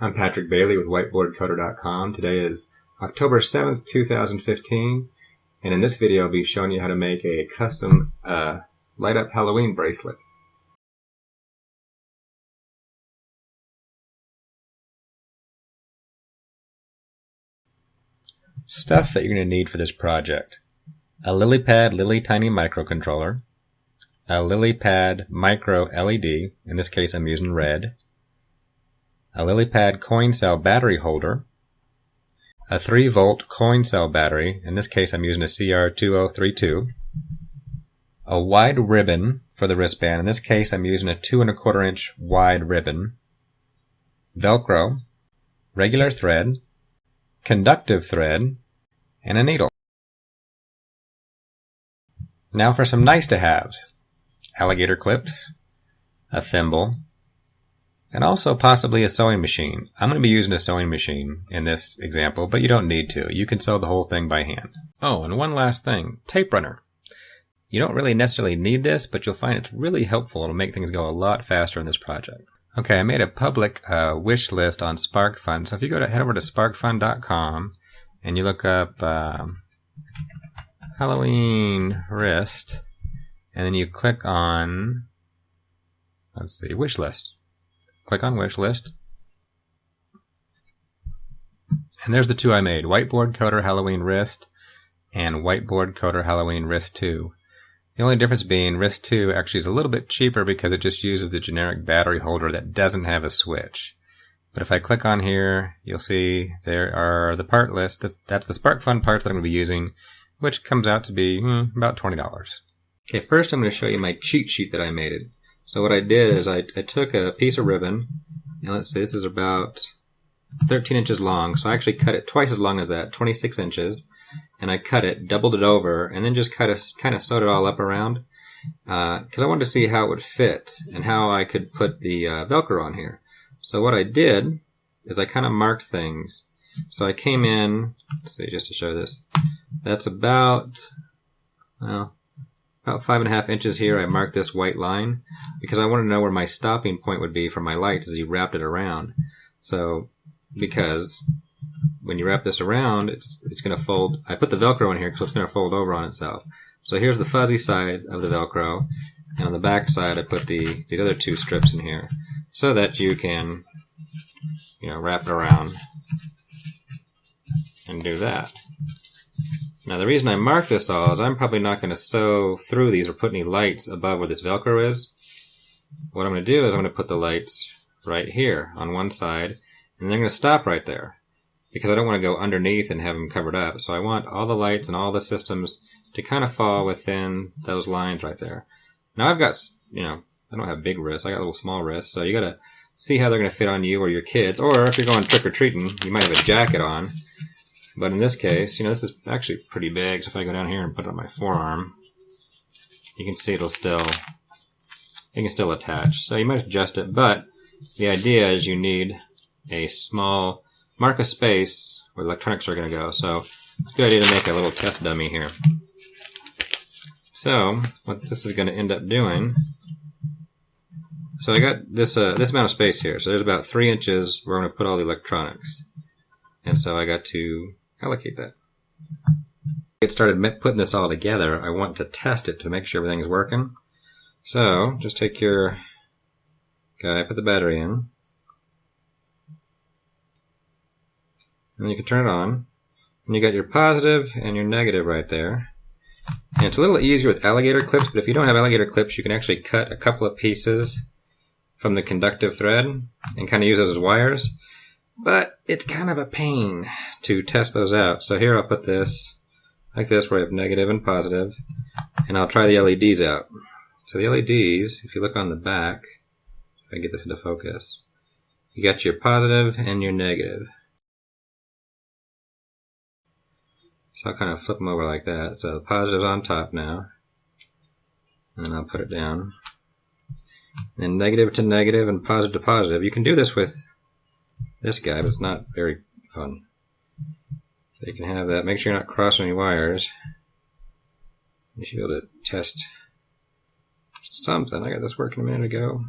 I'm Patrick Bailey with whiteboardcoder.com. Today is October 7th, 2015, and in this video I'll be showing you how to make a custom light-up Halloween bracelet. Stuff that you're going to need for this project: a lilypad lilytiny microcontroller, a lilypad micro LED, in this case I'm using red, a lilypad coin cell battery holder, a 3-volt coin cell battery, in this case I'm using a CR2032, a wide ribbon for the wristband, in this case I'm using a 2 1/4 inch wide ribbon, Velcro, regular thread, conductive thread, and a needle. Now for some nice to haves: alligator clips, a thimble, and also possibly a sewing machine. I'm going to be using a sewing machine in this example, but you don't need to. You can sew the whole thing by hand. Oh, and one last thing: tape runner. You don't really necessarily need this, but you'll find it's really helpful. It'll make things go a lot faster in this project. Okay, I made a public wish list on Sparkfun. So if you head over to sparkfun.com and you look up Halloween wrist, and then you click on, let's see, wish list. Click on wish list. And there's the two I made: Whiteboard Coder Halloween wrist and Whiteboard Coder Halloween wrist 2. The only difference being wrist 2 actually is a little bit cheaper because it just uses the generic battery holder that doesn't have a switch. But if I click on here, you'll see there are the part list. That's the Sparkfun parts that I'm going to be using, which comes out to be about $20. Okay, first I'm going to show you my cheat sheet that I made it. So what I did is I took a piece of ribbon, and let's see, this is about 13 inches long, so I actually cut it twice as long as that, 26 inches. And I cut it, doubled it over, and then just kind of sewed it all up around because I wanted to see how it would fit and how I could put the Velcro on here. So what I did is I kind of marked things. So I came in, let's see, just to show this, that's about 5.5 inches here. I marked this white line because I wanted to know where my stopping point would be for my lights as you wrapped it around. So because when you wrap this around, it's going to fold. I put the Velcro in here so it's going to fold over on itself. So here's the fuzzy side of the Velcro, and on the back side I put these other two strips in here so that you can, wrap it around and do that. Now the reason I mark this all is I'm probably not going to sew through these or put any lights above where this Velcro is. What I'm going to do is I'm going to put the lights right here on one side, and they're going to stop right there, because I don't want to go underneath and have them covered up. So I want all the lights and all the systems to kind of fall within those lines right there. Now I've got, I don't have big wrists. I got little small wrists. So you got to see how they're going to fit on you or your kids. Or if you're going trick-or-treating, you might have a jacket on. But in this case, this is actually pretty big. So if I go down here and put it on my forearm, you can see it can still attach. So you might adjust it. But the idea is you need a small, mark a space where the electronics are going to go. So it's a good idea to make a little test dummy here. So what this is going to end up doing, so I got this amount of space here. So there's about 3 inches where I'm going to put all the electronics. And so I got to allocate that. Get started putting this all together. I want to test it to make sure everything's working. So just take your guy, put the battery in, and you can turn it on, and you got your positive and your negative right there. And it's a little easier with alligator clips, but if you don't have alligator clips, you can actually cut a couple of pieces from the conductive thread and kind of use those as wires. But it's kind of a pain to test those out. So here I'll put this like this, where I have negative and positive, and I'll try the LEDs out. So the LEDs, if you look on the back, if I get this into focus, you got your positive and your negative. So I'll kind of flip them over like that. So the positive's on top now, and then I'll put it down. Then negative to negative and positive to positive. You can do this with this guy, but it's not very fun. So you can have that. Make sure you're not crossing any wires. You should be able to test something. I got this working a minute ago.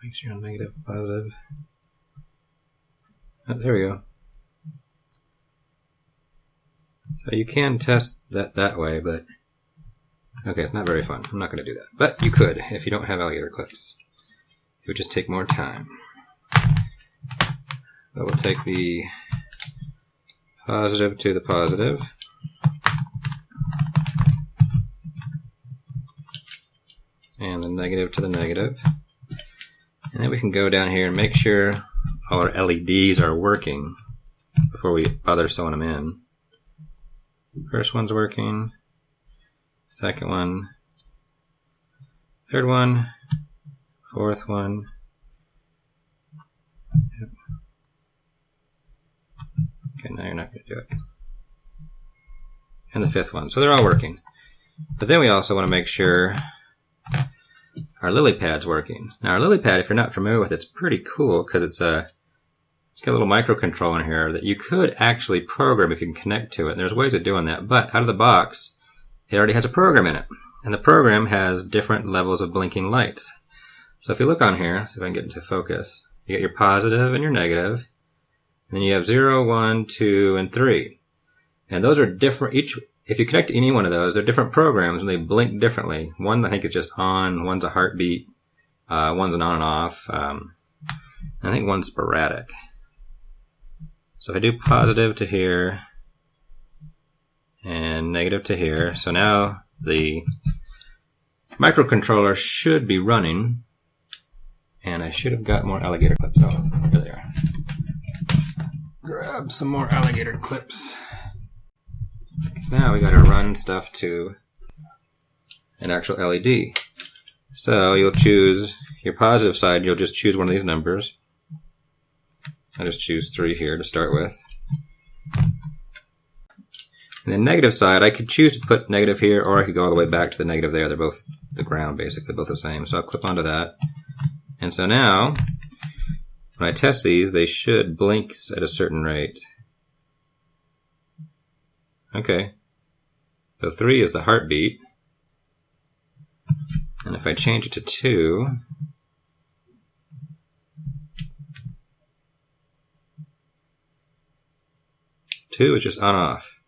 Make sure you're on negative, positive. Oh, there we go. So you can test that way, but okay, it's not very fun. I'm not going to do that. But you could if you don't have alligator clips. It would just take more time. But we'll take the positive to the positive. And the negative to the negative. And then we can go down here and make sure all our LEDs are working before we bother sewing them in. First one's working. Second one. Third one. Fourth one. Yep. Okay, now you're not going to do it. And the fifth one. So they're all working. But then we also want to make sure our lily pad's working. Now our lily pad, if you're not familiar with it, it's pretty cool because it's got a little microcontroller in here that you could actually program if you can connect to it. And there's ways of doing that. But out of the box, it already has a program in it. And the program has different levels of blinking lights. So if you look on here, see if I can get into focus, you get your positive and your negative. And then you have 0, 1, 2, and 3. And those are different. If you connect to any one of those, they're different programs and they blink differently. One I think is just on, one's a heartbeat, one's an on and off. I think one's sporadic. So if I do positive to here and negative to here, so now the microcontroller should be running, and I should have got more alligator clips. Oh, here they are. Grab some more alligator clips. So now we got to run stuff to an actual LED. So you'll choose your positive side, you'll just choose one of these numbers. I just choose 3 here to start with. And the negative side, I could choose to put negative here, or I could go all the way back to the negative there. They're both the ground, basically, both the same. So I'll clip onto that. And so now, when I test these, they should blink at a certain rate. Okay. So 3 is the heartbeat. And if I change it to 2, is just on off.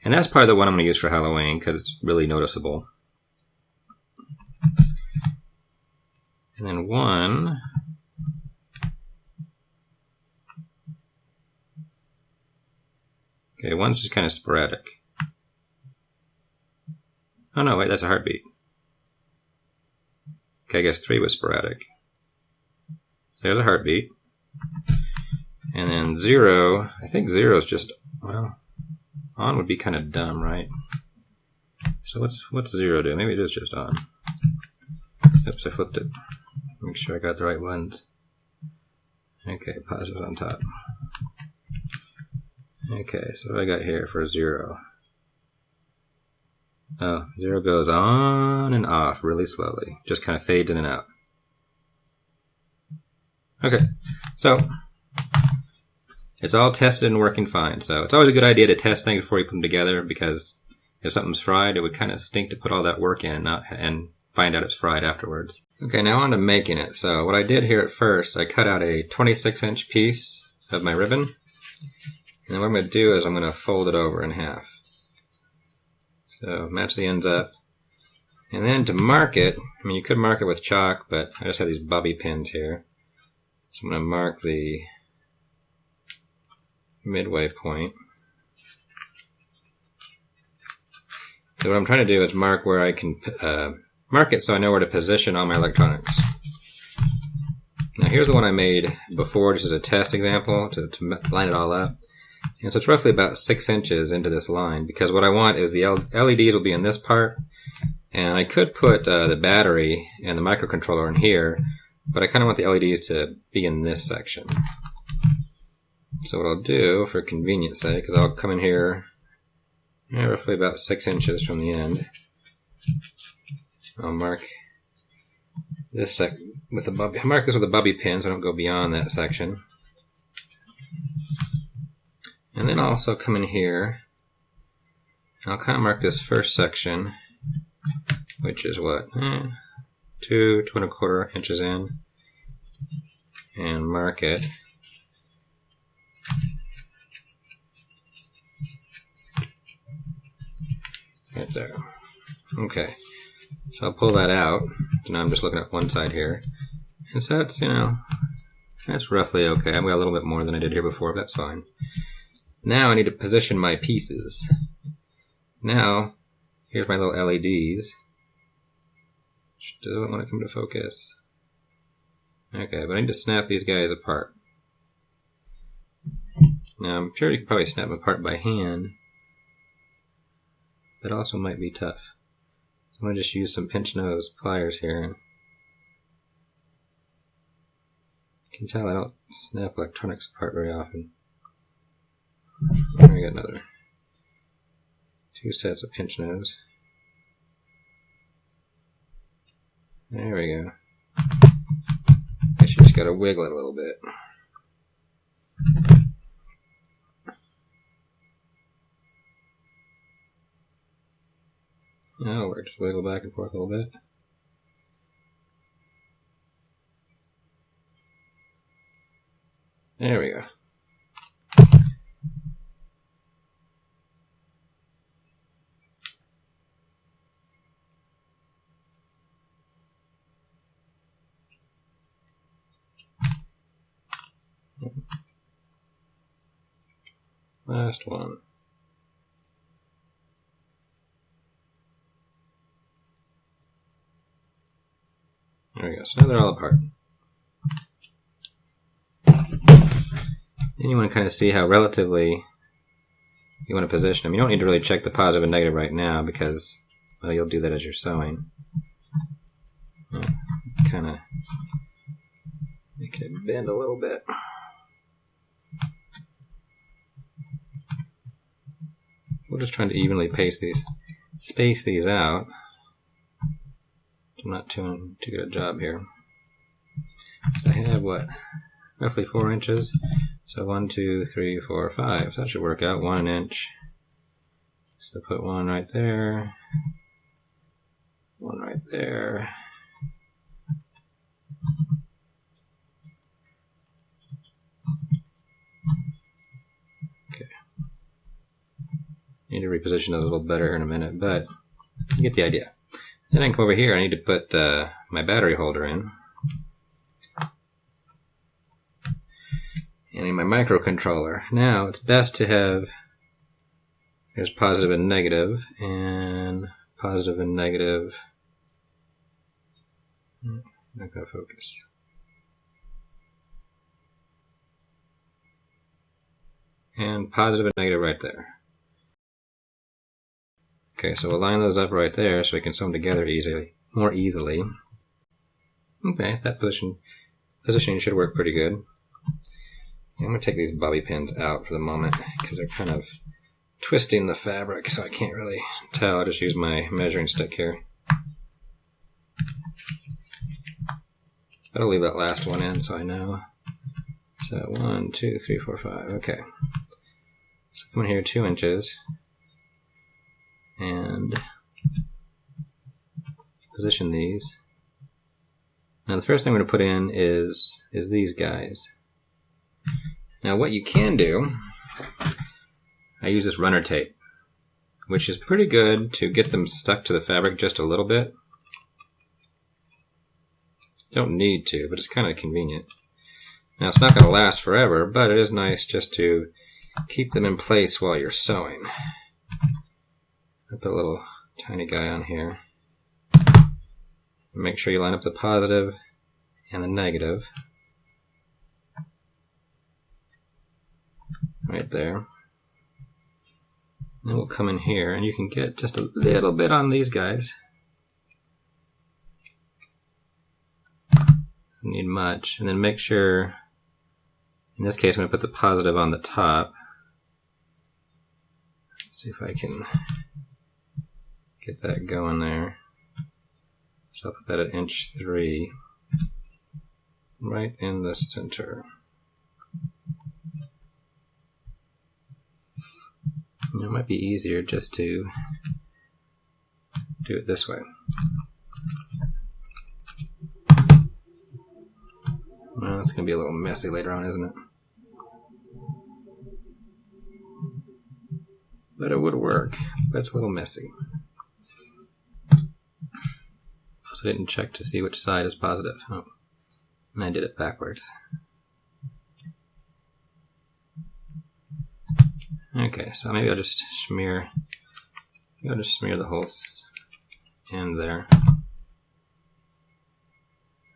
And that's probably the one I'm going to use for Halloween because it's really noticeable. And then 1. Okay, 1's just kind of sporadic. Oh no, wait, that's a heartbeat. Okay, I guess 3 was sporadic. So there's a heartbeat. And then 0, I think 0 is just, well, on would be kind of dumb, right? So what's 0 do? Maybe it is just on. Oops, I flipped it. Make sure I got the right ones. Okay, positive on top. Okay, so what do I got here for 0? Oh, 0 goes on and off really slowly. Just kind of fades in and out. Okay, so it's all tested and working fine. So it's always a good idea to test things before you put them together, because if something's fried, it would kind of stink to put all that work in and find out it's fried afterwards. Okay, now on to making it. So what I did here at first, I cut out a 26-inch piece of my ribbon. And then what I'm going to do is I'm going to fold it over in half. So match the ends up. And then to mark it, I mean, you could mark it with chalk, but I just have these bobby pins here. So I'm going to mark the midway point. So what I'm trying to do is mark where I can mark it so I know where to position all my electronics. Now here's the one I made before, just as a test example to line it all up. And so it's roughly about 6 inches into this line, because what I want is the LEDs will be in this part, and I could put the battery and the microcontroller in here, but I kind of want the LEDs to be in this section. So what I'll do, for convenience sake, is I'll come in here roughly about 6 inches from the end. I'll mark this with mark this with a bobby pin so I don't go beyond that section. And then I'll also come in here, and I'll kind of mark this first section, which is what, 2 1/4 inches in. and mark it. Right there. Okay, so I'll pull that out. So now I'm just looking at one side here. And so that's, that's roughly okay. I've got a little bit more than I did here before, but that's fine. Now I need to position my pieces. Now, here's my little LEDs. Doesn't want to come to focus. Okay, but I need to snap these guys apart. Now, I'm sure you can probably snap them apart by hand, but also might be tough. So I'm going to just use some pinch nose pliers here. You can tell I don't snap electronics apart very often. Here we got another 2 sets of pinch nose. There we go. Guess you just gotta wiggle it a little bit. That'll work. Just wiggle back and forth a little bit. There we go. Last one. There we go. So now they're all apart. And you want to kind of see how relatively you want to position them. You don't need to really check the positive and negative right now because, well, you'll do that as you're sewing. Kind of make it bend a little bit. We're just trying to evenly space these out. I'm not doing too good a job here. So I have what? Roughly 4 inches. So 1, 2, 3, 4, 5. So that should work out. 1 inch. So put one right there. One right there. Okay. Need to reposition those a little better in a minute, but you get the idea. Then I can come over here. I need to put my battery holder in. And in my microcontroller. Now, it's best to have, here's positive and negative, and positive and negative. Not going to focus. And positive and negative right there. Okay, so we'll line those up right there so we can sew them together more easily. Okay, that positioning should work pretty good. I'm going to take these bobby pins out for the moment because they're kind of twisting the fabric, so I can't really tell. I'll just use my measuring stick here. But I'll leave that last one in so I know. So 1, 2, 3, 4, 5. Okay. So come in here 2 inches. And position these. Now the first thing I'm going to put in is these guys. Now what you can do, I use this runner tape, which is pretty good to get them stuck to the fabric just a little bit. Don't need to, but it's kind of convenient. Now it's not going to last forever, but it is nice just to keep them in place while you're sewing. I put a little tiny guy on here. Make sure you line up the positive and the negative. Right there. Then we'll come in here and you can get just a little bit on these guys. Don't need much. And then make sure, in this case I'm going to put the positive on the top. Let's see if I can get that going there. So I'll put that at inch 3, right in the center. It might be easier just to do it this way. Well, it's going to be a little messy later on, isn't it? But it would work, but it's a little messy. Also didn't check to see which side is positive. Oh, and I did it backwards. Okay, so maybe I'll just smear the whole end there.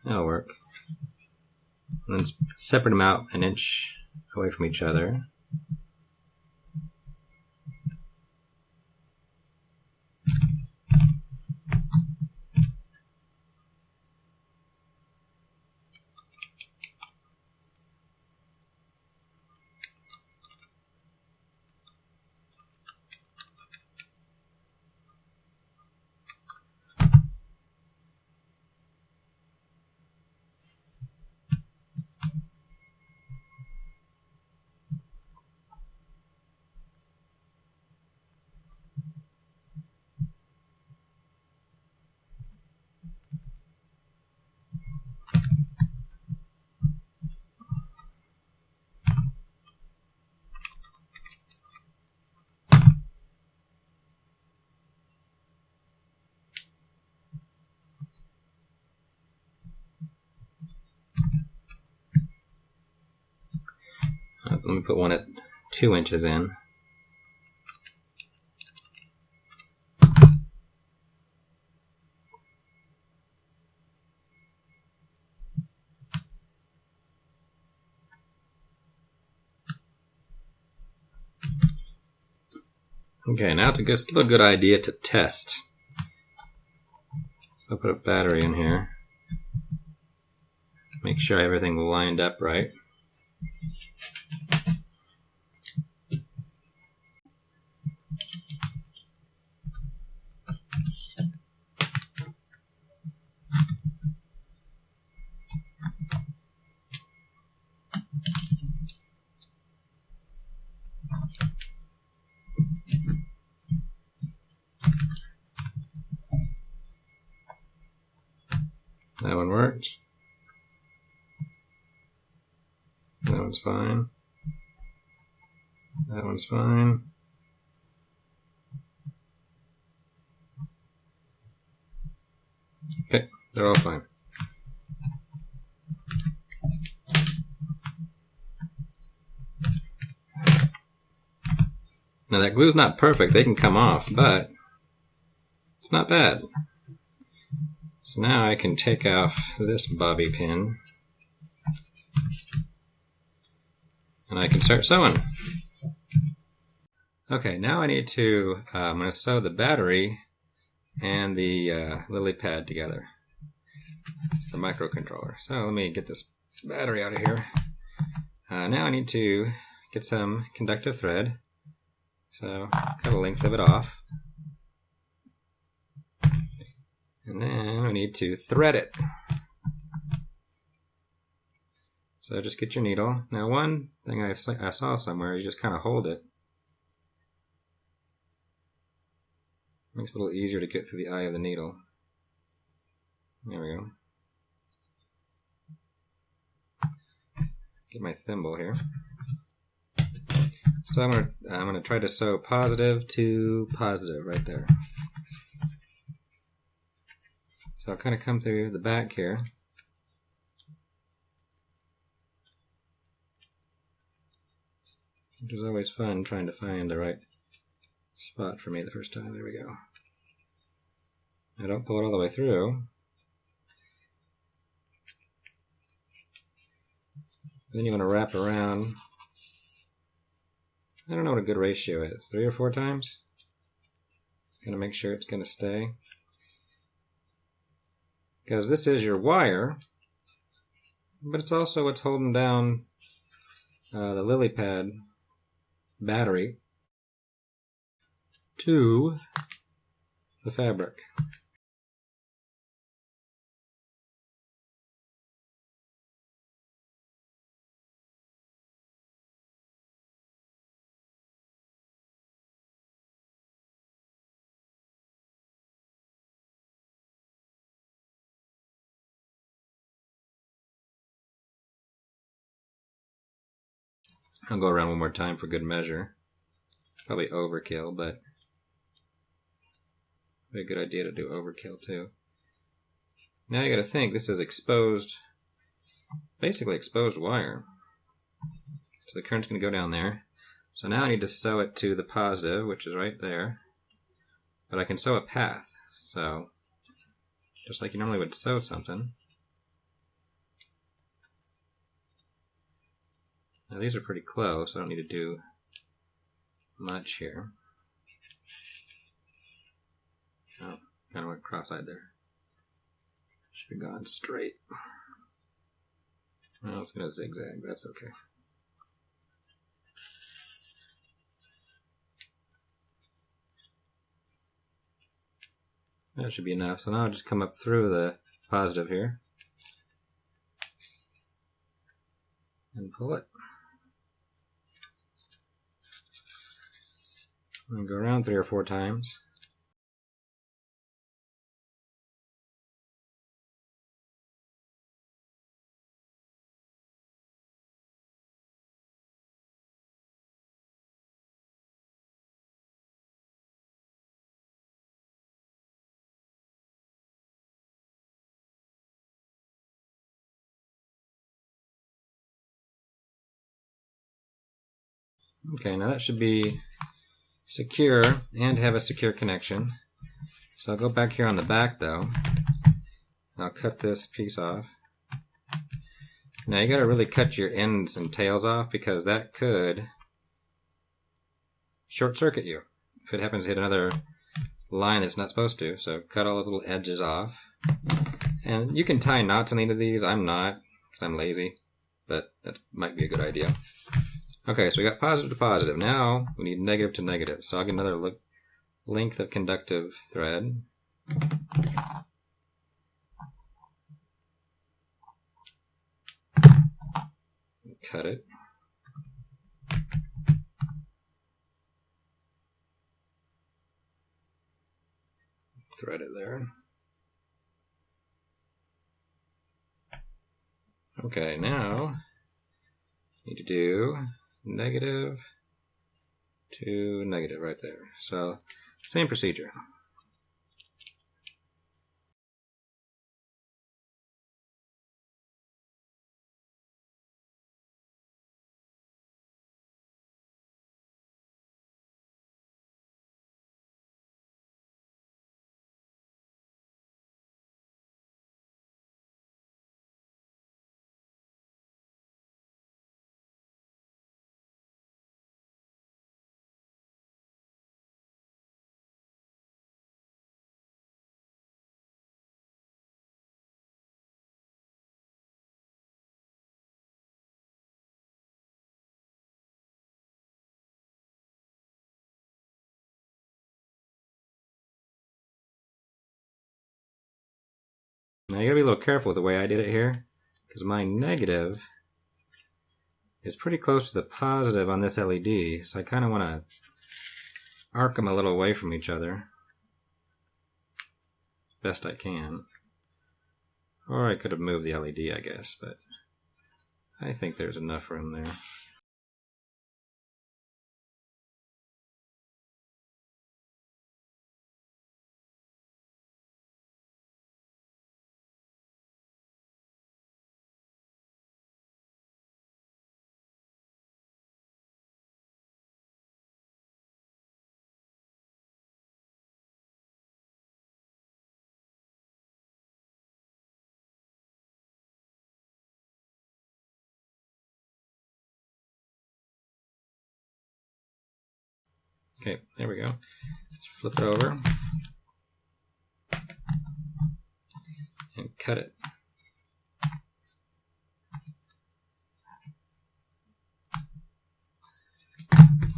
That'll work. And then separate them out an inch away from each other. Let me put one at 2 inches in. Okay, now it's still a good idea to test. I'll put a battery in here. Make sure everything lined up right. That one worked. That one's fine. That one's fine. Okay, they're all fine. Now that glue's not perfect, they can come off, but it's not bad. So now I can take off this bobby pin and I can start sewing. Okay, now I need to, I'm going to sew the battery and the lilypad together, the microcontroller. So let me get this battery out of here. Now I need to get some conductive thread. So cut a length of it off. And then I need to thread it. So just get your needle. Now one thing I saw somewhere is you just kind of hold it. Makes it a little easier to get through the eye of the needle. There we go. Get my thimble here. So I'm gonna try to sew positive to positive right there. So I'll kind of come through the back here. Which is always fun trying to find the right spot for me the first time. There we go. Now don't pull it all the way through. Then you want to wrap around. I don't know what a good ratio is. 3 or 4 times? Gonna make sure it's gonna stay. Because this is your wire, but it's also what's holding down the lilypad battery to the fabric. I'll go around one more time for good measure. Probably overkill, but be a good idea to do overkill too. Now you gotta think, this is exposed, basically exposed wire. So the current's gonna go down there. So now I need to sew it to the positive, which is right there. But I can sew a path. So, just like you normally would sew something. Now these are pretty close, so I don't need to do much here. Oh, kind of went cross-eyed there. Should have gone straight. Well, it's going to zigzag, but that's okay. That should be enough. So now I'll just come up through the positive here and pull it. And go around 3 or 4 times. Okay, now that should be secure and have a secure connection. So I'll go back here on the back though, and I'll cut this piece off. Now you gotta really cut your ends and tails off because that could short circuit you if it happens to hit another line that's not supposed to. So cut all the little edges off. And you can tie knots on any of these. I'm not, because I'm lazy, but that might be a good idea. Okay, so we got positive to positive. Now we need negative to negative. So I'll get another length of conductive thread. Cut it. Thread it there. Okay, now need to do negative to negative right there. So same procedure. Now you gotta be a little careful with the way I did it here, because my negative is pretty close to the positive on this LED, so I kind of want to arc them a little away from each other as best I can. Or I could have moved the LED, I guess, but I think there's enough room there. Okay, there we go. Just flip it over and cut it.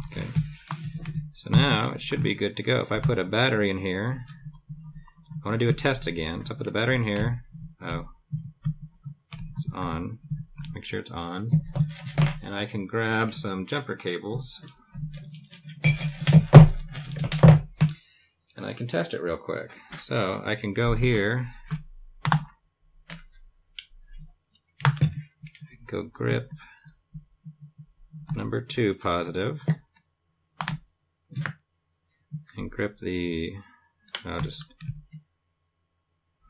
Okay, so now it should be good to go. If I put a battery in here, I want to do a test again. So I put the battery in here. Oh, it's on. Make sure it's on. And I can grab some jumper cables. And I can test it real quick. So I can go here, I can go grip, number 2 positive and grip the,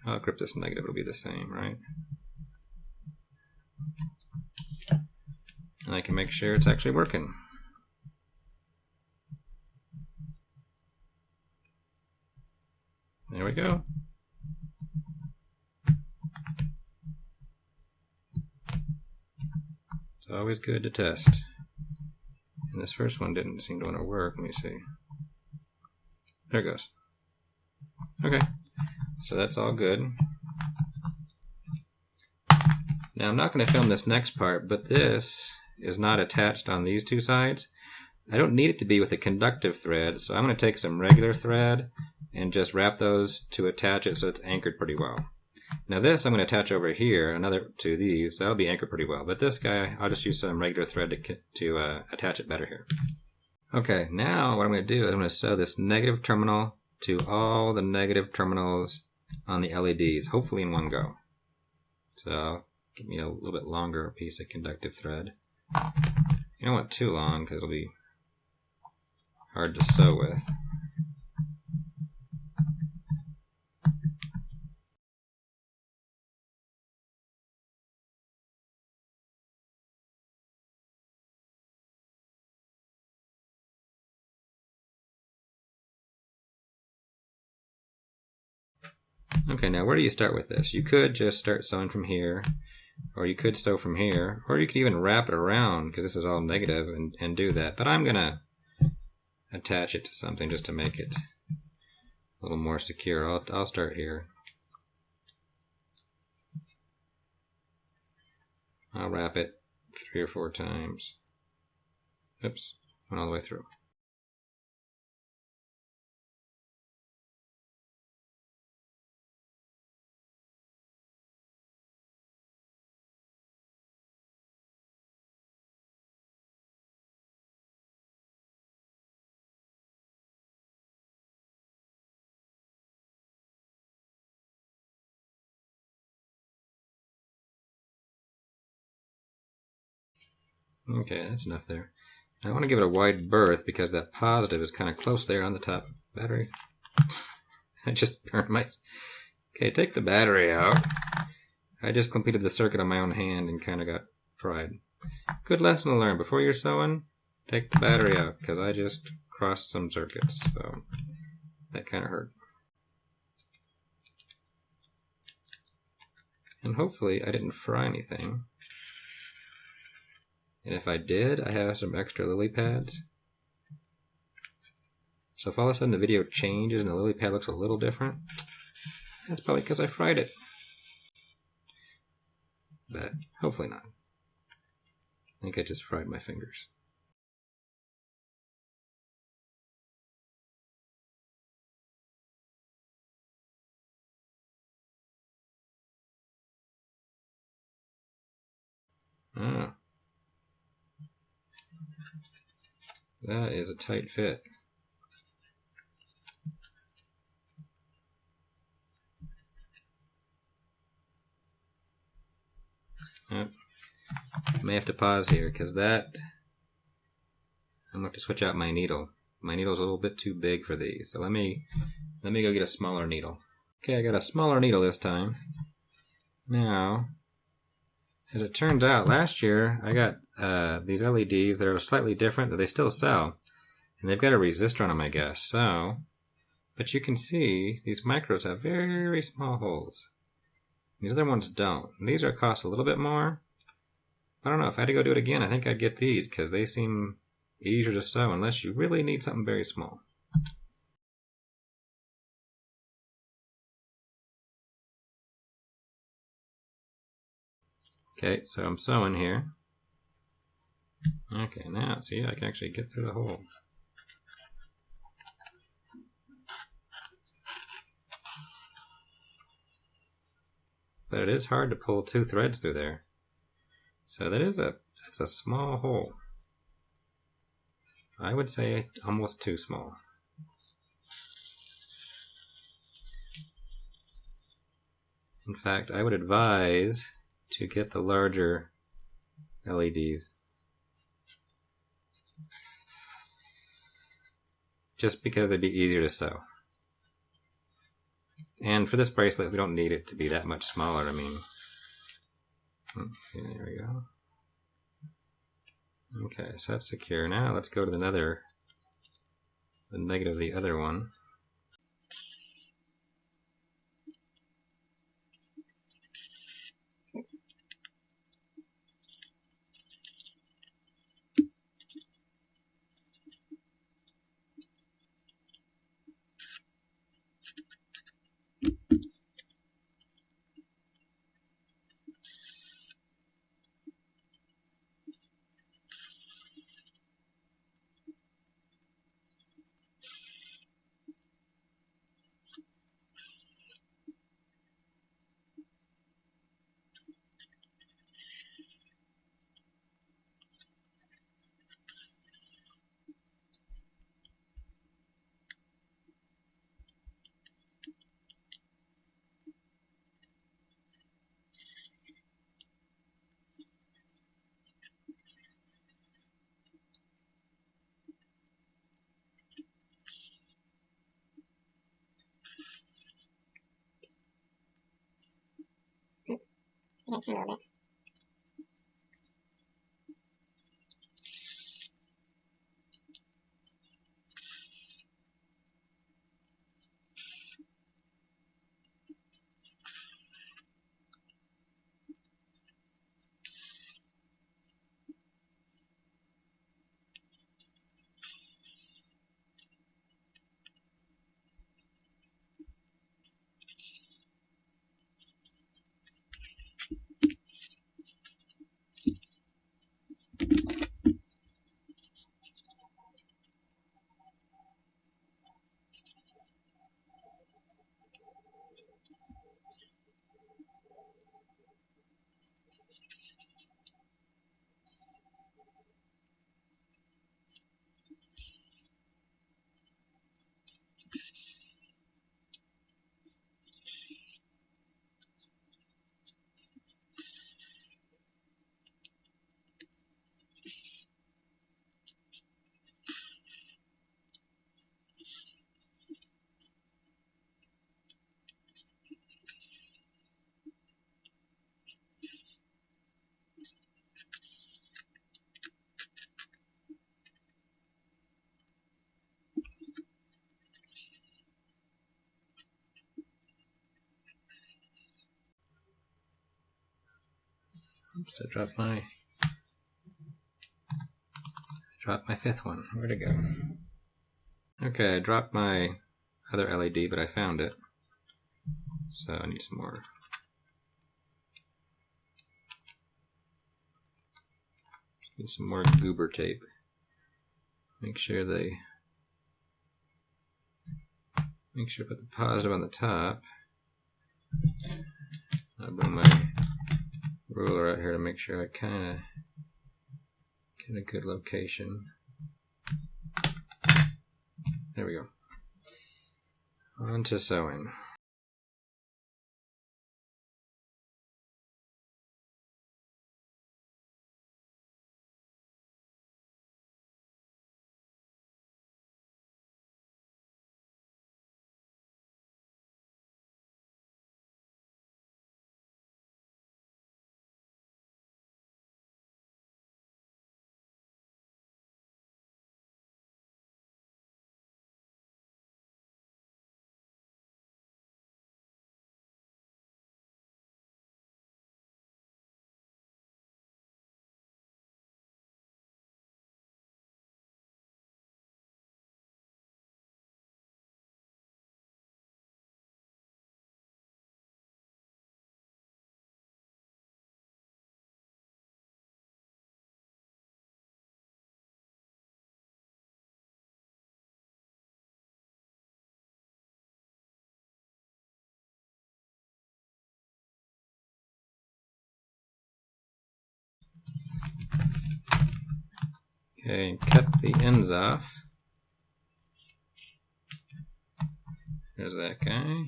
I'll grip this negative, it'll be the same, right? And I can make sure it's actually working. There we go. It's always good to test. And this first one didn't seem to want to work. Let me see. There it goes. Okay, so that's all good. Now I'm not going to film this next part, but this is not attached on these two sides. I don't need it to be with a conductive thread, so I'm going to take some regular thread and just wrap those to attach it so it's anchored pretty well. Now this I'm going to attach over here, another to these, that'll be anchored pretty well. But this guy, I'll just use some regular thread to attach it better here. Okay, now what I'm going to do is I'm going to sew this negative terminal to all the negative terminals on the LEDs, hopefully in one go. So give me a little bit longer piece of conductive thread. You don't want too long because it'll be hard to sew with. Okay, now where do you start with this? You could just start sewing from here, or you could sew from here, or you could even wrap it around because this is all negative and do that. But I'm going to attach it to something just to make it a little more secure. I'll start here. I'll wrap it 3 or 4 times. Oops, went all the way through. Okay, that's enough there. I want to give it a wide berth because that positive is kind of close there on the top battery. I just burned my... Okay, take the battery out. I just completed the circuit on my own hand and kind of got fried. Good lesson to learn. Before you're sewing, take the battery out because I just crossed some circuits. So that kind of hurt. And hopefully I didn't fry anything. And if I did, I have some extra lily pads. So if all of a sudden the video changes and the lily pad looks a little different, that's probably because I fried it. But hopefully not. I think I just fried my fingers. Ah. That is a tight fit. Yep. May have to pause here because that I'm going to switch out my needle. My needle's a little bit too big for these, so let me go get a smaller needle. Okay, I got a smaller needle this time. Now, as it turns out, last year I got these LEDs that are slightly different, but they still sell. And they've got a resistor on them, I guess. So, but you can see these micros have very small holes. These other ones don't. And these are cost a little bit more. I don't know, if I had to go do it again, I think I'd get these because they seem easier to sew unless you really need something very small. Okay, so I'm sewing here. Okay, now, see, I can actually get through the hole. But it is hard to pull 2 threads through there. So that's a small hole. I would say almost too small. In fact, I would advise to get the larger LEDs. just because they'd be easier to sew. And for this bracelet, we don't need it to be that much smaller. I mean, okay, there we go. Okay, so that's secure. Now let's go to the negative of the other one. I'm going to turn a little bit. Oops, I dropped my fifth one. Where'd it go? Okay, I dropped my other LED, but I found it. So I need some more. Need some more goober tape. Make sure I put the positive on the top. I'll bring my ruler out here to make sure I kind of get a good location. There we go. On to sewing. Okay, cut the ends off. There's that guy.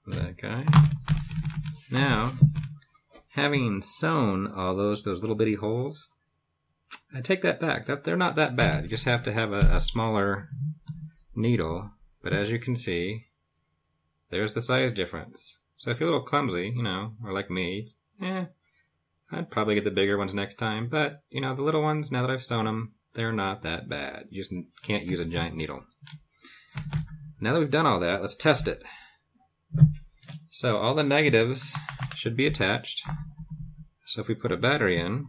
That guy. Now, having sewn all those little bitty holes, I take that back. They're not that bad. You just have to have a smaller needle. But as you can see, there's the size difference. So if you're a little clumsy, you know, or like me, I'd probably get the bigger ones next time. But, you know, the little ones, now that I've sewn them, they're not that bad. You just can't use a giant needle. Now that we've done all that, let's test it. So all the negatives should be attached. So if we put a battery in,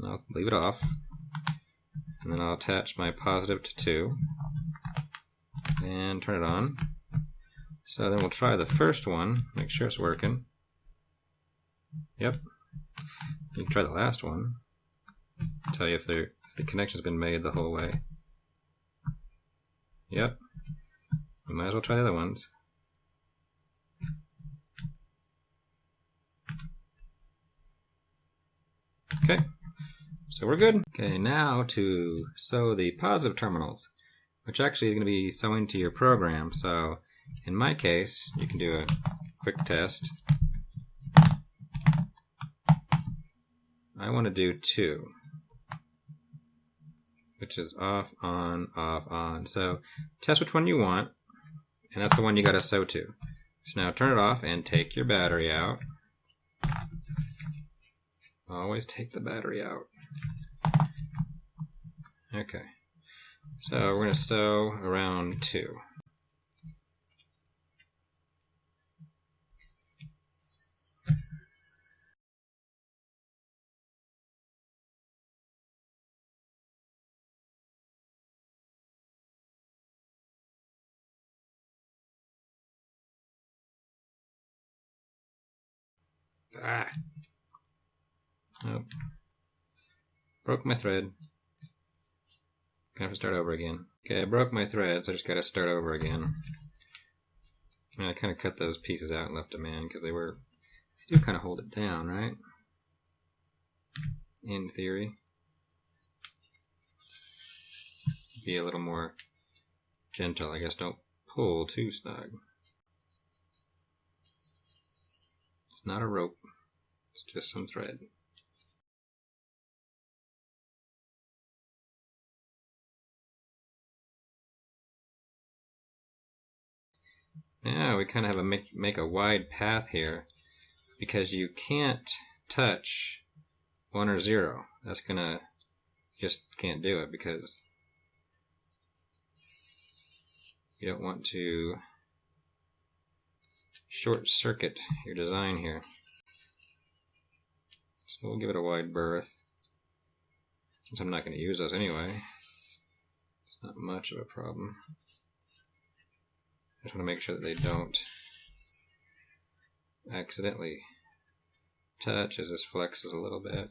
I'll leave it off, and then I'll attach my positive to 2 and turn it on. So then we'll try the first one, make sure it's working. Yep. You can try the last one, tell you if the connection's been made the whole way. Yep. You might as well try the other ones. Okay. So we're good. Okay, now to sew the positive terminals, which actually is going to be sewing to your program. So in my case, you can do a quick test. I want to do 2, which is off, on, off, on. So test which one you want, and that's the one you got to sew to. So now turn it off and take your battery out. Always take the battery out. Okay, so we're going to sew around 2. Oh. Broke my thread. Gonna have to start over again. Okay, I broke my thread, so I just gotta start over again. And I kind of cut those pieces out and left them in because they do kind of hold it down, right? In theory. Be a little more gentle, I guess. Don't pull too snug. It's not a rope, it's just some thread. Now we kind of have a make a wide path here because you can't touch 1 or 0. That's gonna, just can't do it because you don't want to short circuit your design here. So we'll give it a wide berth. Since I'm not going to use those anyway, it's not much of a problem. I just want to make sure that they don't accidentally touch as this flexes a little bit.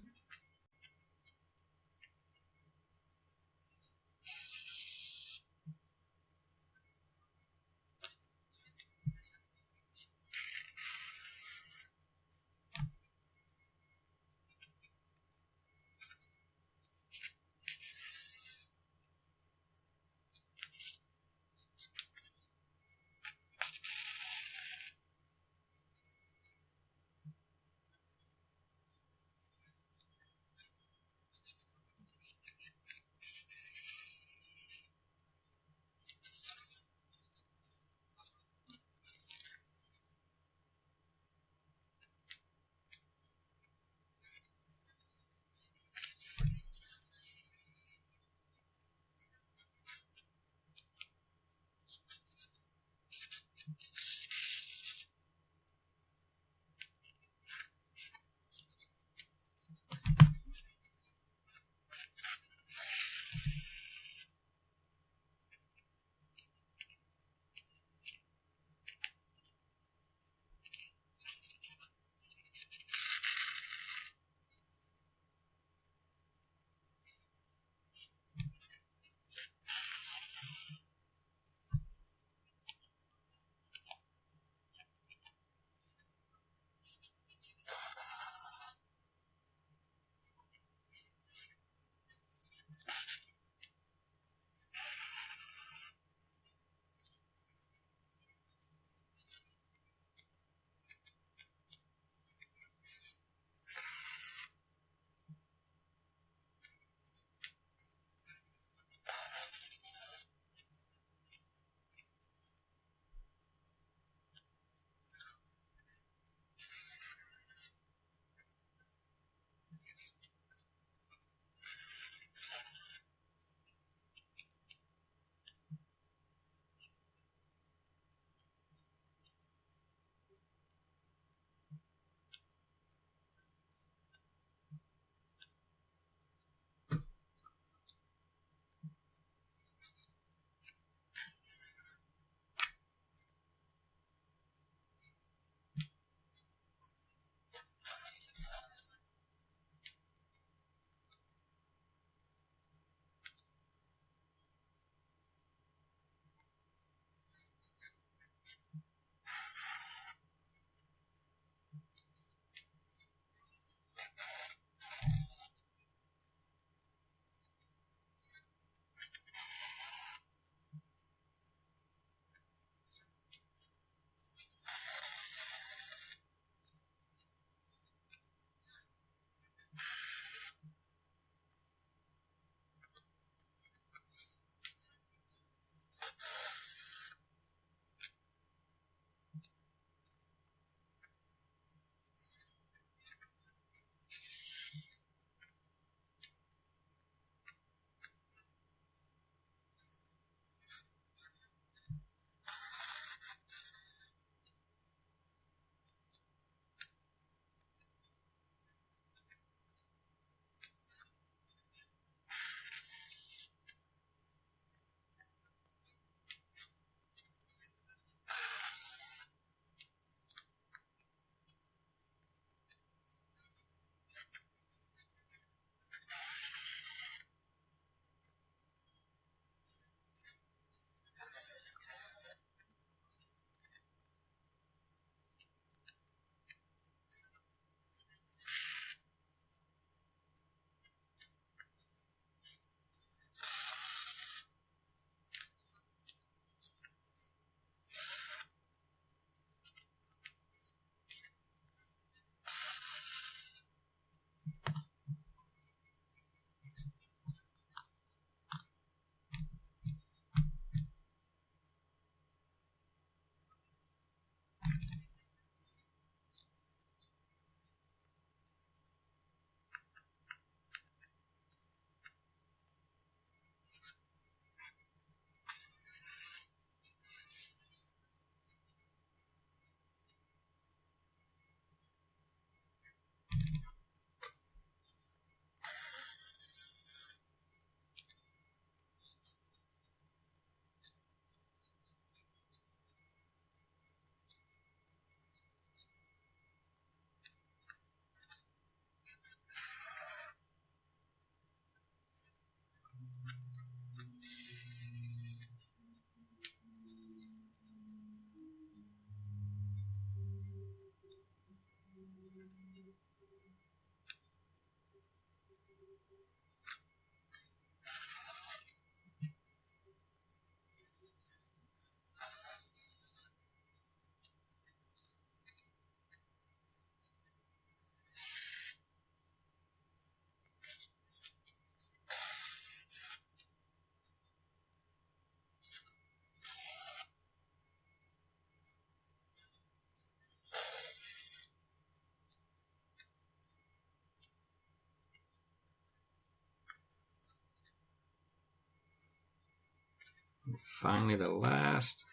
And finally, the last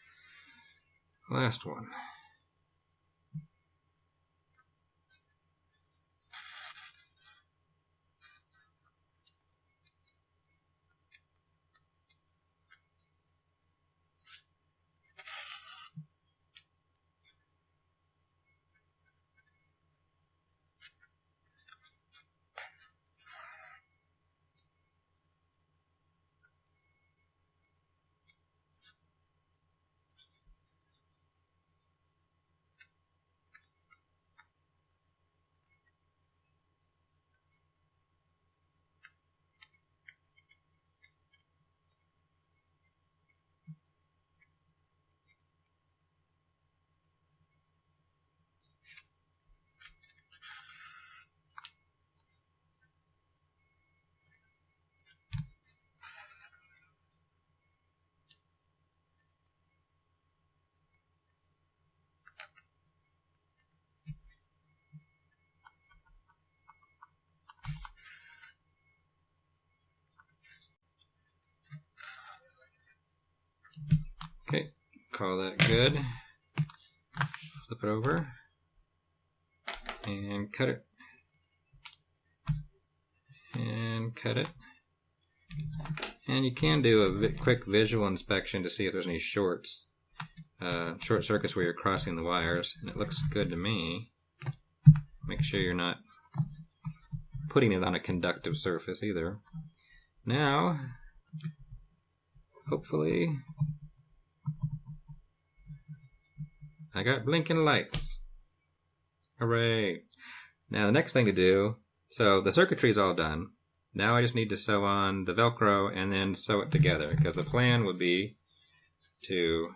one. Okay, call that good. Flip it over and cut it. And cut it. And you can do a quick visual inspection to see if there's any short circuits where you're crossing the wires, and it looks good to me. Make sure you're not putting it on a conductive surface either. Now, hopefully, I got blinking lights. Hooray! Now the next thing to do, so the circuitry is all done. Now I just need to sew on the Velcro and then sew it together, because the plan would be to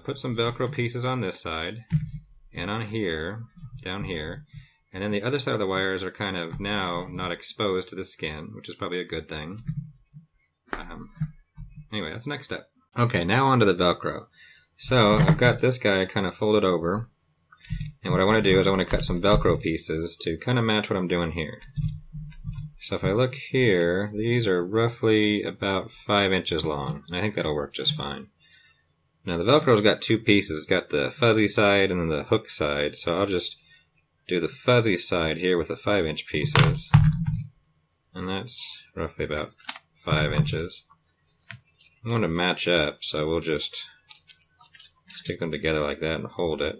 put some Velcro pieces on this side and on here, down here, and then the other side of the wires are kind of now not exposed to the skin, which is probably a good thing. Anyway, that's the next step. Okay, now onto the Velcro. So I've got this guy kind of folded over, and what I want to do is I want to cut some Velcro pieces to kind of match what I'm doing here. So if I look here, these are roughly about 5 inches long, and I think that'll work just fine. Now the Velcro's got two pieces. It's got the fuzzy side and then the hook side, so I'll just do the fuzzy side here with the 5-inch pieces, and that's roughly about 5 inches. I want to match up, so we'll just stick them together like that and hold it.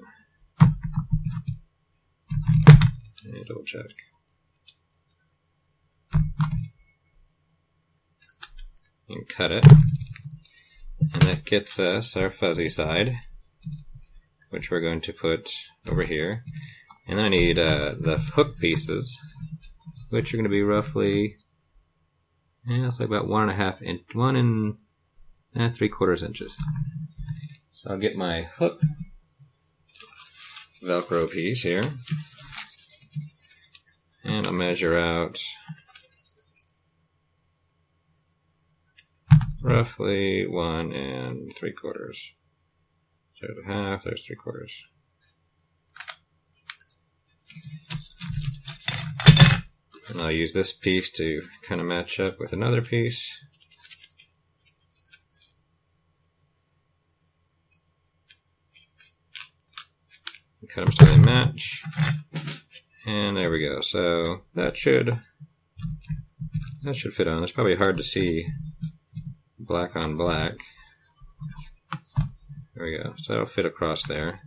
And double check. And cut it. And that gets us our fuzzy side, which we're going to put over here. And then I need the hook pieces, which are going to be roughly, it's like about 1.5 inch, 1 3/4 inches. So I'll get my hook Velcro piece here, and I'll measure out roughly 1 3/4. There's a half, there's 3/4. And I'll use this piece to kind of match up with another piece. Cut them so they match. And there we go. So that should fit on. It's probably hard to see black on black. There we go. So that'll fit across there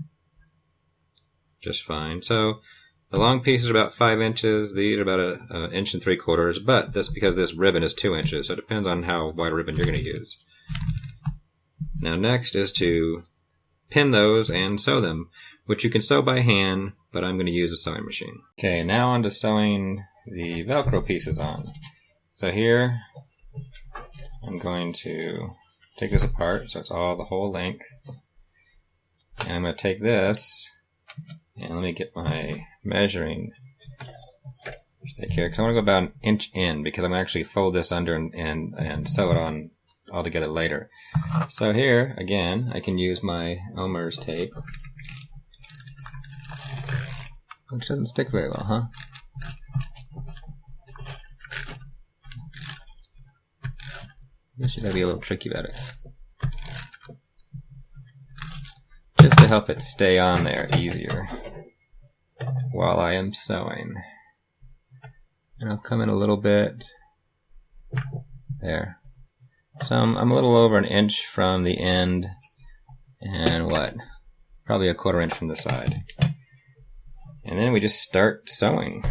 just fine. So the long piece is about 5 inches. These are about 1 3/4 inches, but that's because this ribbon is 2 inches, so it depends on how wide a ribbon you're going to use. Now next is to pin those and sew them, which you can sew by hand, but I'm going to use a sewing machine. Okay, now on to sewing the Velcro pieces on. So here, I'm going to take this apart, so it's all the whole length. And I'm going to take this, and let me get my measuring stick here, because I want to go about 1 inch in, because I'm going to actually fold this under and sew it on all together later. So here, again, I can use my Elmer's tape, which doesn't stick very well, huh? I guess you gotta be a little tricky about it. Just to help it stay on there easier while I am sewing. And I'll come in a little bit. There. So I'm a little over 1 inch from the end, and probably 1/4 inch from the side. And then we just start sewing.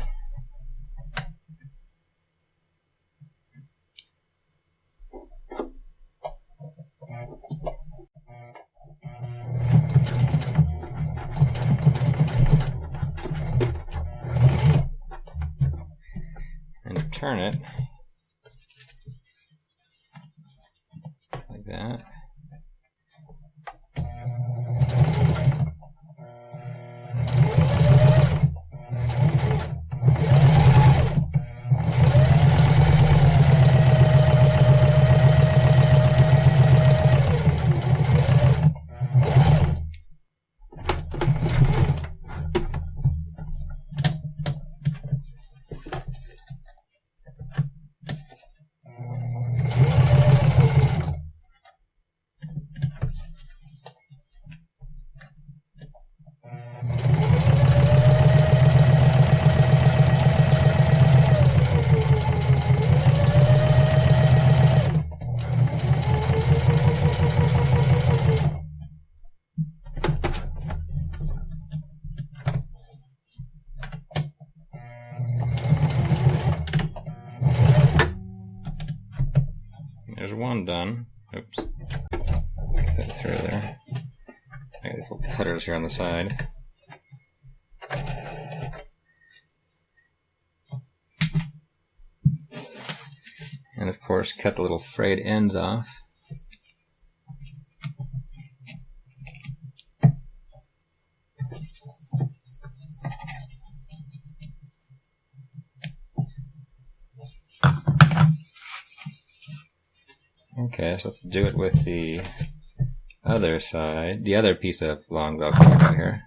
And turn it like that. There's one done. Oops. Get that through there. I got these little cutters here on the side. And of course, cut the little frayed ends off. Okay, so let's do it with the other side, the other piece of long Velcro I got here.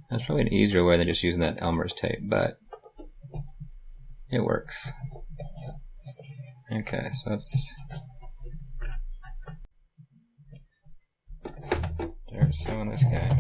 That's probably an easier way than just using that Elmer's tape, but it works. Okay, so let's start sewing this guy.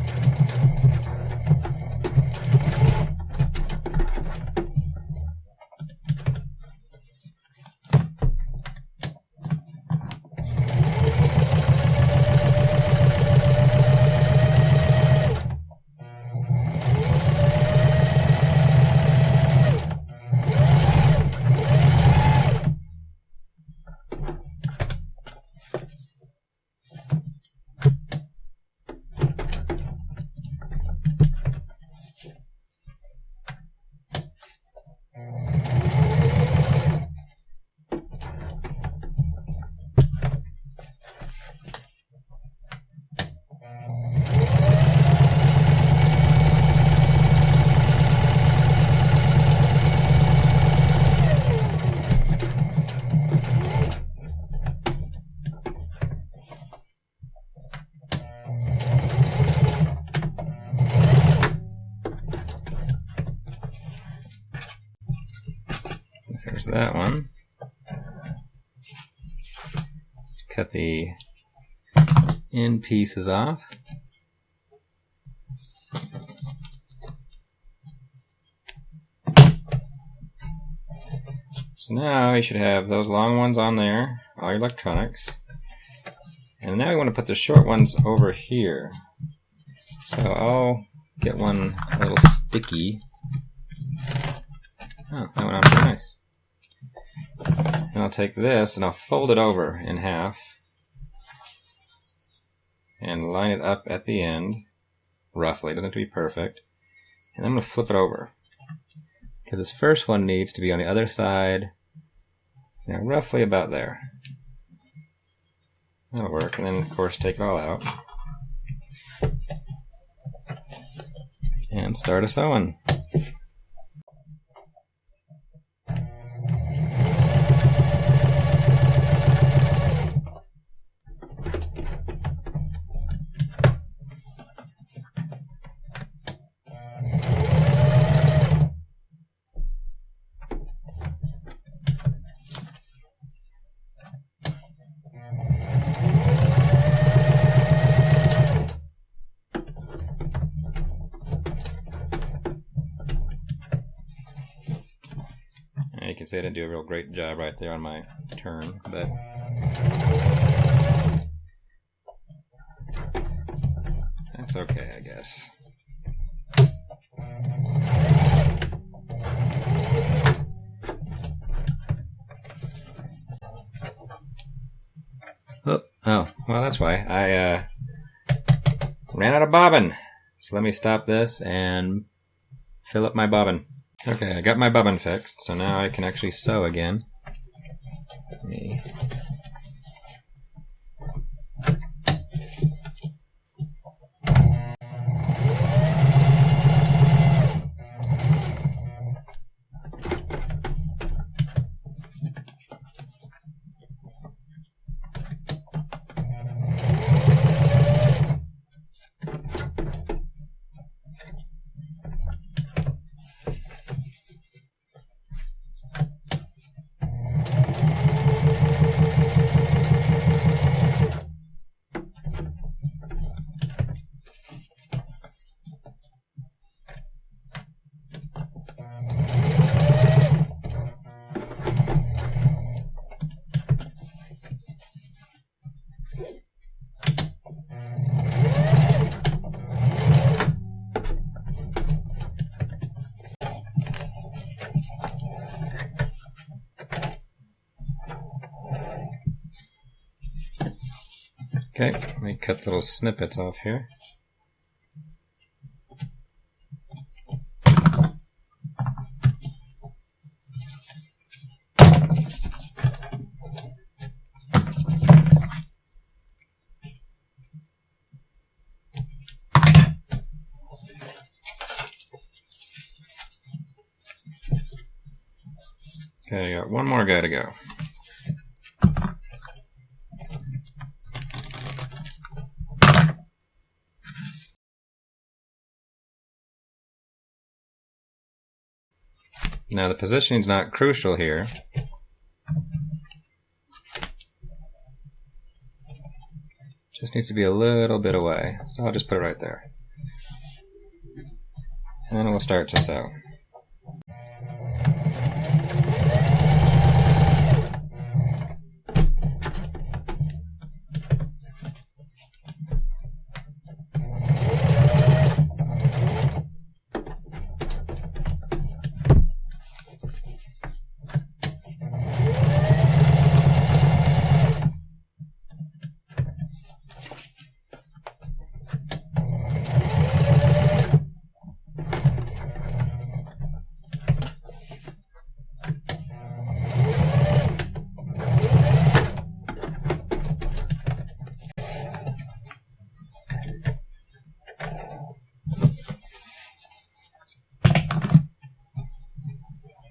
There's that one. Let's cut the end pieces off. So now you should have those long ones on there, all your electronics. And now we want to put the short ones over here. So I'll get one a little sticky. Oh, that went on pretty nice. And I'll take this and I'll fold it over in half and line it up at the end, roughly. It doesn't have to be perfect. And I'm going to flip it over, because this first one needs to be on the other side, roughly about there. That'll work. And then, of course, take it all out and start a sewing. And you can see I didn't do a real great job right there on my turn, but that's okay, I guess. Oh, well, that's why. I ran out of bobbin. So let me stop this and fill up my bobbin. Okay, I got my bobbin fixed, so now I can actually sew again. Let me... Okay, let me cut little snippets off here. Okay, I got one more guy to go. Now the positioning is not crucial here. Just needs to be a little bit away, so I'll just put it right there. And then we'll start to sew.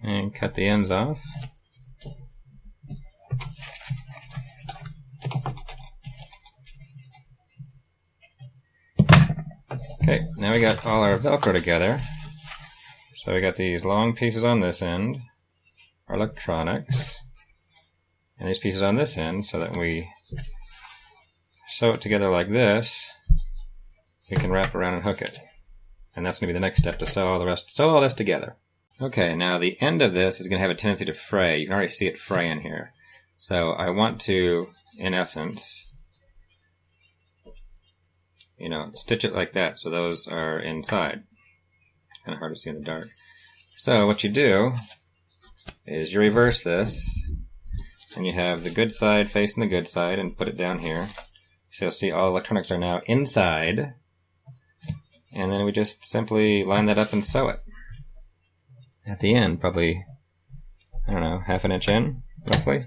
And cut the ends off. Okay, now we got all our Velcro together. So we got these long pieces on this end, our electronics, and these pieces on this end, so that when we sew it together like this, we can wrap around and hook it. And that's going to be the next step, to sew all this together. Okay, now the end of this is going to have a tendency to fray. You can already see it fray in here. So I want to, in essence, stitch it like that, so those are inside. Kind of hard to see in the dark. So what you do is you reverse this, and you have the good side facing the good side, and put it down here. So you'll see all electronics are now inside, and then we just simply line that up and sew it. At the end, probably, I don't know, half an inch in, roughly.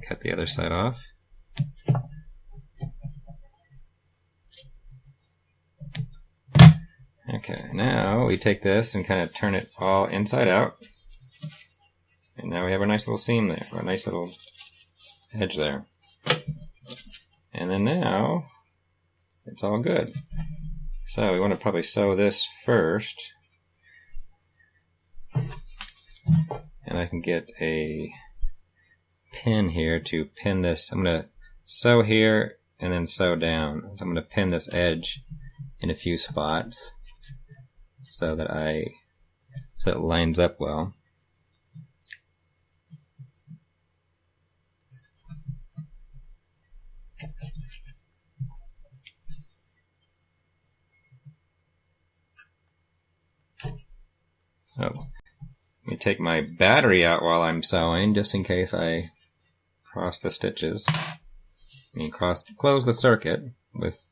Cut the other side off. Okay, now we take this and kind of turn it all inside out. And now we have a nice little seam there, or a nice little edge there. And then now it's all good. So we want to probably sew this first. And I can get a pin here to pin this. I'm going to sew here and then sew down. So I'm going to pin this edge in a few spots so that it lines up well. Oh, let me take my battery out while I'm sewing, just in case I cross the stitches. Close the circuit with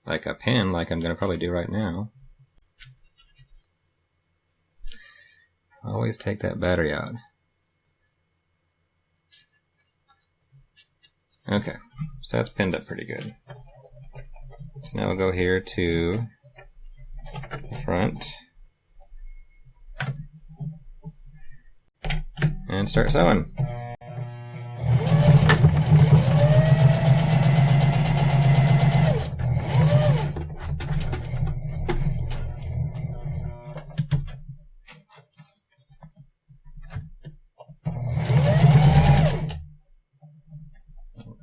like a pin, like I'm going to probably do right now. Always take that battery out. Okay, so that's pinned up pretty good. So now we'll go here to the front and start sewing.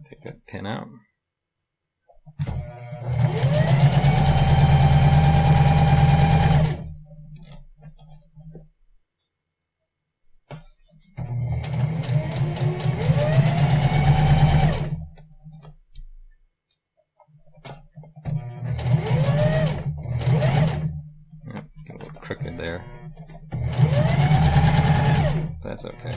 Take that pin out. Got a little crooked there. That's okay.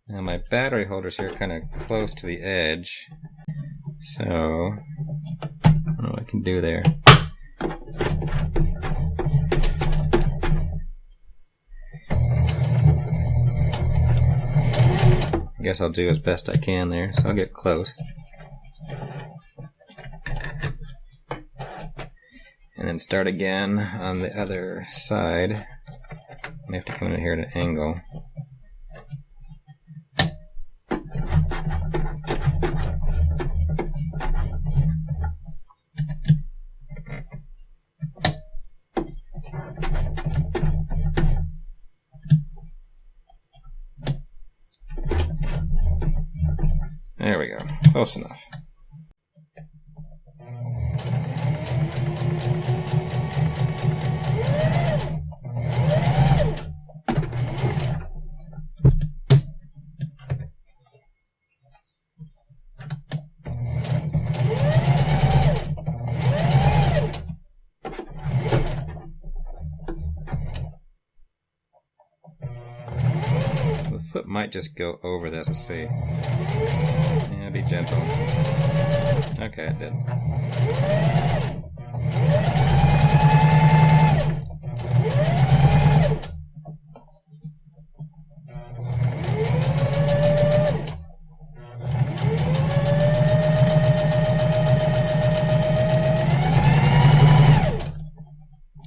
Now my battery holder's here kind of close to the edge, so I don't know what I can do there. I guess I'll do as best I can there, so I'll get close. And then start again on the other side. I have to come in here at an angle. There we go, close enough. The foot might just go over this, let's see. Yeah, be gentle. Okay, it did.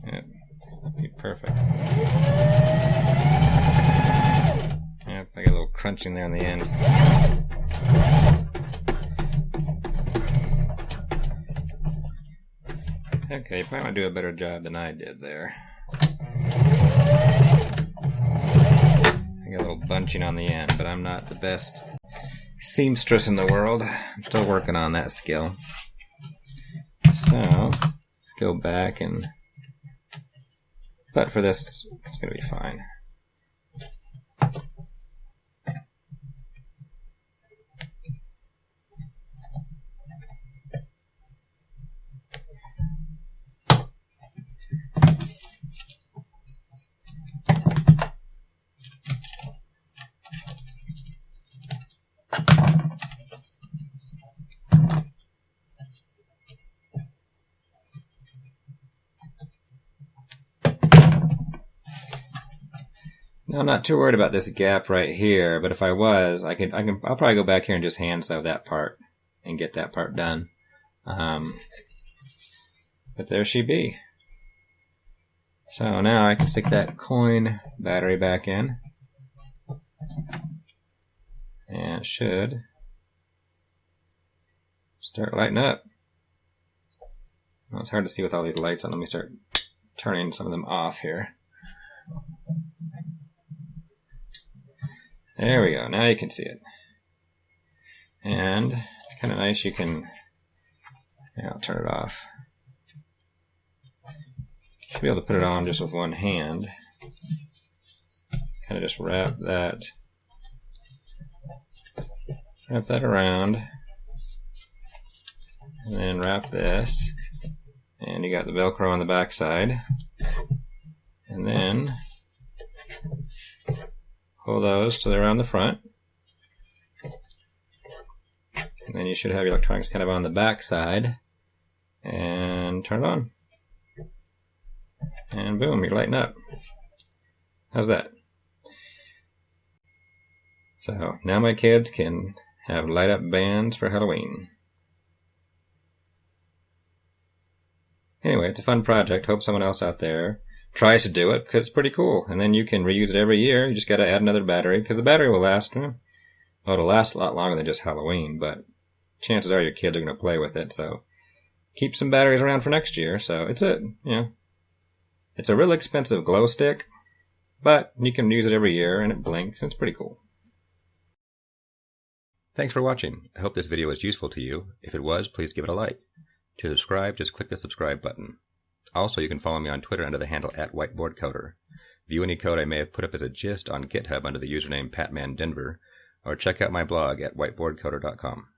Yeah, be perfect. Yeah, I get a little crunching there in the end. Okay, you might want to do a better job than I did there. I got a little bunching on the end, but I'm not the best seamstress in the world. I'm still working on that skill. So, let's go back and... But for this, it's going to be fine. Now, I'm not too worried about this gap right here, but if I was, I'll probably go back here and just hand sew that part and get that part done. But there she be. So now I can stick that coin battery back in. And it should start lighting up. Well, it's hard to see with all these lights on. Let me start turning some of them off here. There we go. Now you can see it. And it's kind of nice. You can... Yeah, I'll turn it off. Should be able to put it on just with one hand. Kind of just wrap that around. And then wrap this. And you got the Velcro on the back side. And then pull those so they're on the front. And then you should have your electronics kind of on the back side. And turn it on. And boom, you're lighting up. How's that? So now my kids can have light up bands for Halloween. Anyway, it's a fun project. Hope someone else out there tries to do it because it's pretty cool. And then you can reuse it every year. You just got to add another battery because the battery will last. Well, it'll last a lot longer than just Halloween, but chances are your kids are going to play with it. So keep some batteries around for next year. So it's a really expensive glow stick, but you can use it every year and it blinks and it's pretty cool. Thanks for watching. I hope this video was useful to you. If it was, please give it a like. To subscribe, just click the subscribe button. Also, you can follow me on Twitter under the handle @whiteboardcoder. View any code I may have put up as a gist on GitHub under the username PatmanDenver, or check out my blog at whiteboardcoder.com.